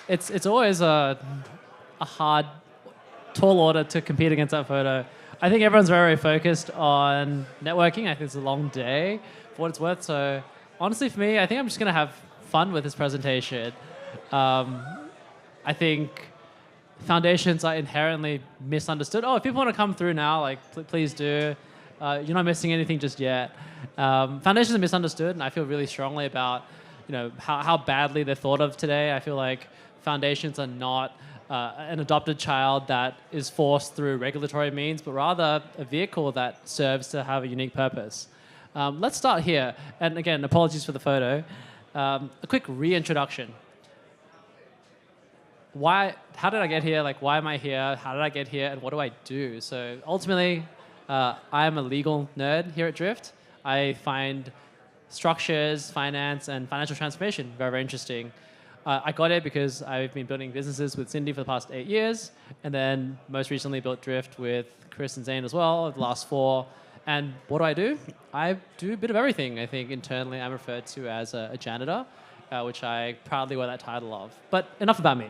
It's always a hard, tall order to compete against that photo. I think everyone's very focused on networking. I think it's a long day for what it's worth. So honestly, for me, I think I'm just going to have fun with this presentation. I think foundations are inherently misunderstood. Oh, if people want to come through now, like please do. You're not missing anything just yet. Foundations are misunderstood, and I feel really strongly about how badly they're thought of today. I feel like foundations are not an adopted child that is forced through regulatory means, but rather a vehicle that serves to have a unique purpose. Let's start here. And again, apologies for the photo. A quick reintroduction. How did I get here? Like, why am I here? How did I get here? And what do I do? So ultimately, I'm a legal nerd here at Drift. I find structures, finance, and financial transformation very, very interesting. I got it because I've been building businesses with Cindy for the past 8 years, and then most recently built Drift with Chris and Zane as well over the last 4. And what do? I do a bit of everything. I think internally I'm referred to as a janitor, which I proudly wear that title of. But enough about me.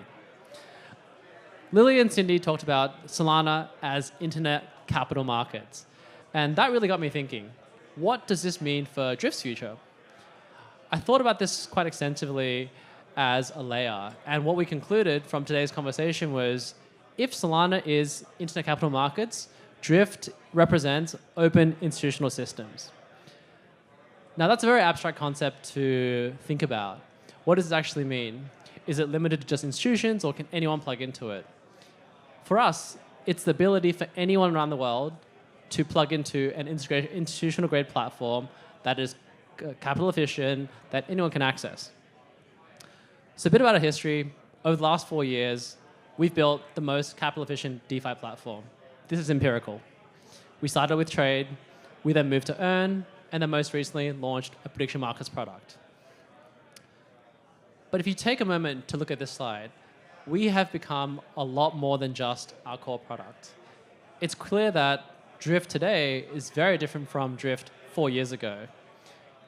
Lily and Cindy talked about Solana as internet capital markets. And that really got me thinking, what does this mean for Drift's future? I thought about this quite extensively as a layer. And what we concluded from today's conversation was, if Solana is internet capital markets, Drift represents open institutional systems. Now, that's a very abstract concept to think about. What does it actually mean? Is it limited to just institutions, or can anyone plug into it? For us, it's the ability for anyone around the world to plug into an institutional-grade platform that is capital efficient, that anyone can access. So a bit about our history. Over the last 4 years, we've built the most capital-efficient DeFi platform. This is empirical. We started with trade, we then moved to earn, and then most recently launched a prediction markets product. But if you take a moment to look at this slide, we have become a lot more than just our core product. It's clear that Drift today is very different from Drift 4 years ago.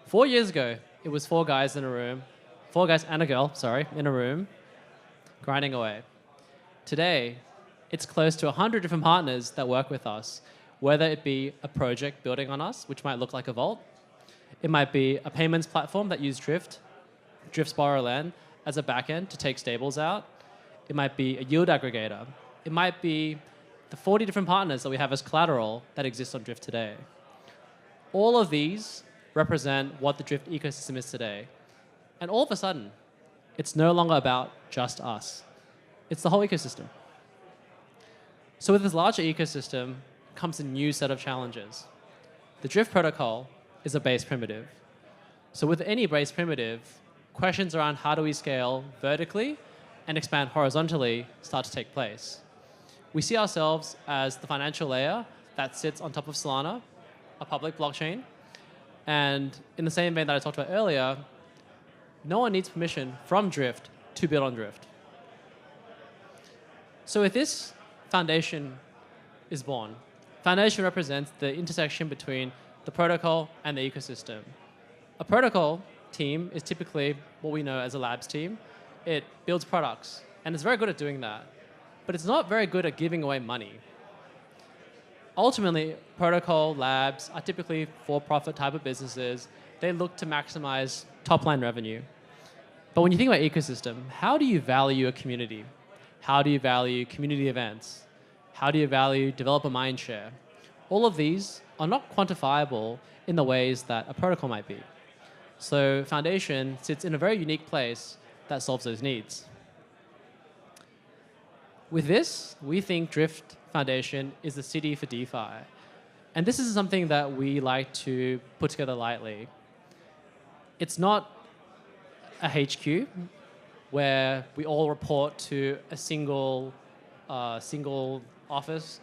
4 years ago, it was 4 guys in a room, 4 guys and a girl, sorry, in a room, grinding away. Today, it's close to 100 different partners that work with us, whether it be a project building on us, which might look like a vault. It might be a payments platform that uses Drift's BorrowLend as a backend to take stables out. It might be a yield aggregator. It might be the 40 different partners that we have as collateral that exist on Drift today. All of these represent what the Drift ecosystem is today. And all of a sudden, it's no longer about just us. It's the whole ecosystem. So with this larger ecosystem comes a new set of challenges. The Drift protocol is a base primitive. So with any base primitive, questions around how do we scale vertically and expand horizontally start to take place. We see ourselves as the financial layer that sits on top of Solana, a public blockchain. And in the same vein that I talked about earlier, no one needs permission from Drift to build on Drift. So with this, Foundation is born. Foundation represents the intersection between the protocol and the ecosystem. A protocol team is typically what we know as a labs team. It builds products, and it's very good at doing that. But it's not very good at giving away money. Ultimately, protocol labs are typically for-profit type of businesses. They look to maximize top-line revenue. But when you think about ecosystem, how do you value a community? How do you value community events? How do you value developer mindshare? All of these are not quantifiable in the ways that a protocol might be. So Foundation sits in a very unique place that solves those needs. With this, we think Drift Foundation is the city for DeFi. And this is something that we like to put together lightly. It's not a HQ where we all report to a single office.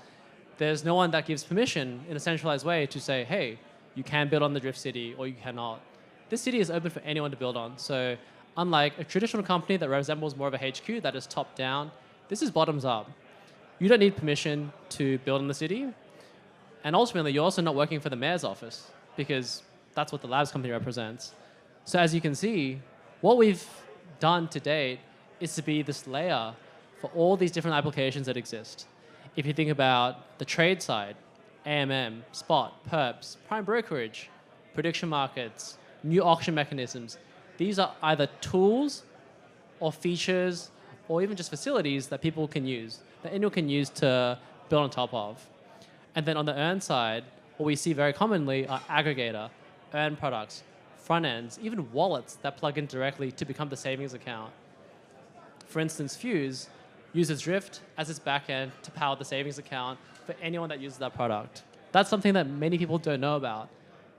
There's no one that gives permission in a centralized way to say, hey, you can build on the Drift city or you cannot. This city is open for anyone to build on. So unlike a traditional company that resembles more of a HQ that is top down, this is bottoms up. You don't need permission to build in the city. And ultimately, you're also not working for the mayor's office because that's what the labs company represents. So as you can see, what we've done to date is to be this layer for all these different applications that exist. If you think about the trade side, AMM, spot, perps, prime brokerage, prediction markets, new auction mechanisms, these are either tools or features or even just facilities that people can use, that anyone can use to build on top of. And then on the earn side, what we see very commonly are aggregator, earn products, front ends, even wallets that plug in directly to become the savings account. For instance, Fuse uses Drift as its backend to power the savings account for anyone that uses that product. That's something that many people don't know about.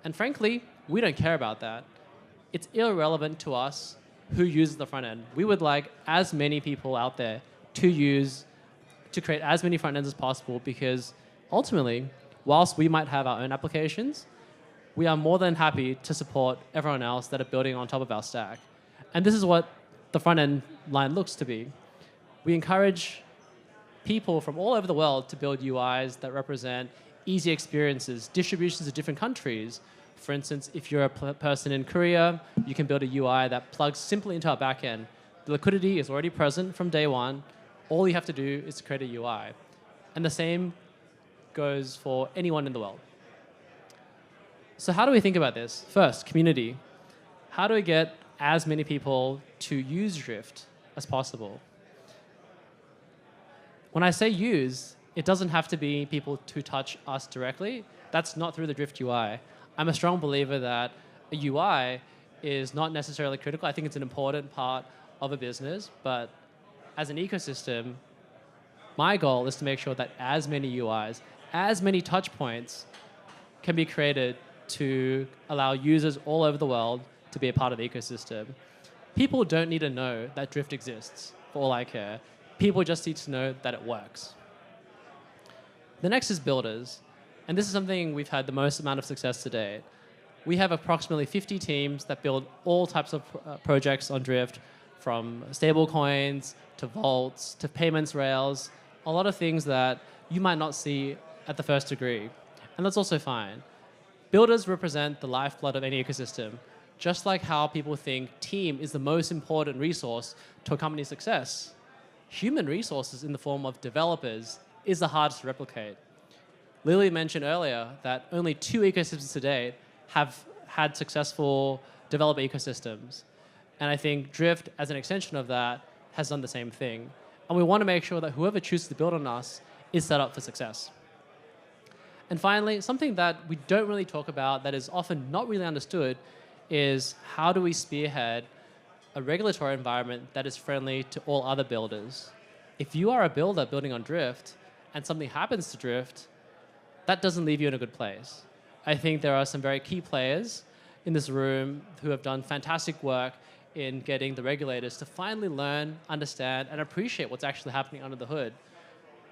And frankly, we don't care about that. It's irrelevant to us who uses the front end. We would like as many people out there to create as many front ends as possible, because ultimately, whilst we might have our own applications, we are more than happy to support everyone else that are building on top of our stack. And this is what the front end line looks to be. We encourage people from all over the world to build UIs that represent easy experiences, distributions to different countries. For instance, if you're a person in Korea, you can build a UI that plugs simply into our backend. The liquidity is already present from day one. All you have to do is to create a UI. And the same goes for anyone in the world. So how do we think about this? First, community. How do we get as many people to use Drift as possible? When I say use, it doesn't have to be people who touch us directly. That's not through the Drift UI. I'm a strong believer that a UI is not necessarily critical. I think it's an important part of a business, but as an ecosystem, my goal is to make sure that as many UIs, as many touch points can be created to allow users all over the world to be a part of the ecosystem. People don't need to know that Drift exists, for all I care. People just need to know that it works. The next is builders. And this is something we've had the most amount of success to date. We have approximately 50 teams that build all types of projects on Drift, from stablecoins to vaults to payments rails, a lot of things that you might not see at the first degree. And that's also fine. Builders represent the lifeblood of any ecosystem. Just like how people think team is the most important resource to a company's success, human resources in the form of developers is the hardest to replicate. Lily mentioned earlier that only 2 ecosystems to date have had successful developer ecosystems. And I think Drift, as an extension of that, has done the same thing. And we want to make sure that whoever chooses to build on us is set up for success. And finally, something that we don't really talk about that is often not really understood is how do we spearhead a regulatory environment that is friendly to all other builders. If you are a builder building on Drift and something happens to Drift, that doesn't leave you in a good place. I think there are some very key players in this room who have done fantastic work in getting the regulators to finally learn, understand, and appreciate what's actually happening under the hood.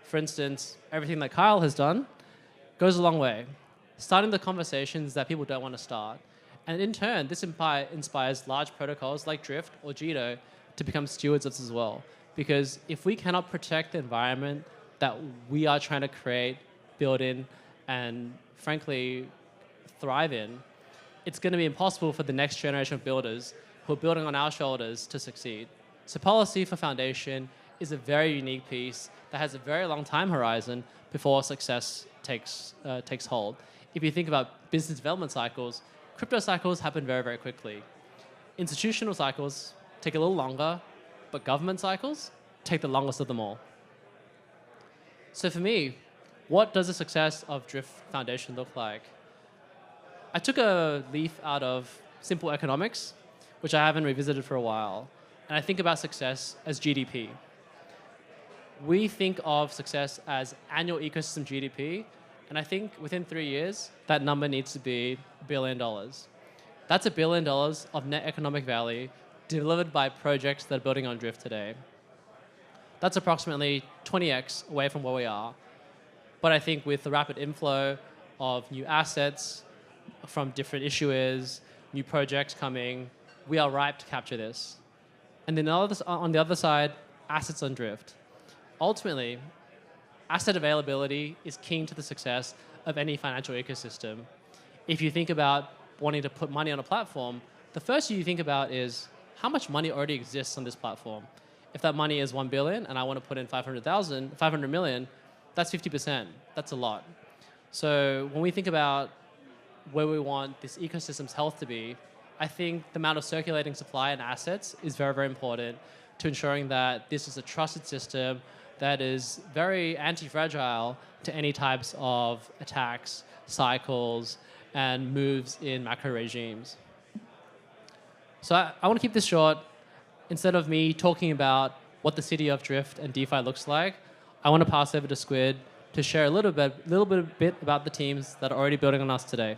For instance, everything that Kyle has done goes a long way, starting the conversations that people don't want to start. And in turn, this inspires large protocols like Drift or Jito to become stewards of this as well. Because if we cannot protect the environment that we are trying to create, build in, and frankly, thrive in, it's going to be impossible for the next generation of builders who are building on our shoulders to succeed. So policy for foundation is a very unique piece that has a very long time horizon before success takes hold. If you think about business development cycles, crypto cycles happen very, very quickly. Institutional cycles take a little longer, but government cycles take the longest of them all. So for me, what does the success of Drift Foundation look like? I took a leaf out of simple economics, which I haven't revisited for a while, and I think about success as GDP. We think of success as annual ecosystem GDP, and I think within 3 years, that number needs to be $1 billion. That's $1 billion of net economic value delivered by projects that are building on Drift today. That's approximately 20x away from where we are. But I think with the rapid inflow of new assets from different issuers, new projects coming, we are ripe to capture this. And then on the other side, assets on Drift. Ultimately, asset availability is key to the success of any financial ecosystem. If you think about wanting to put money on a platform, the first thing you think about is how much money already exists on this platform. if that money is 1 billion and I want to put in 500 million, that's 50%. That's a lot. So when we think about where we want this ecosystem's health to be, I think the amount of circulating supply and assets is very, very important to ensuring that this is a trusted system that is very anti-fragile to any types of attacks, cycles, and moves in macro regimes. So I want to keep this short. Instead of me talking about what the city of Drift and DeFi looks like, I want to pass over to Squid to share a little bit about the teams that are already building on us today.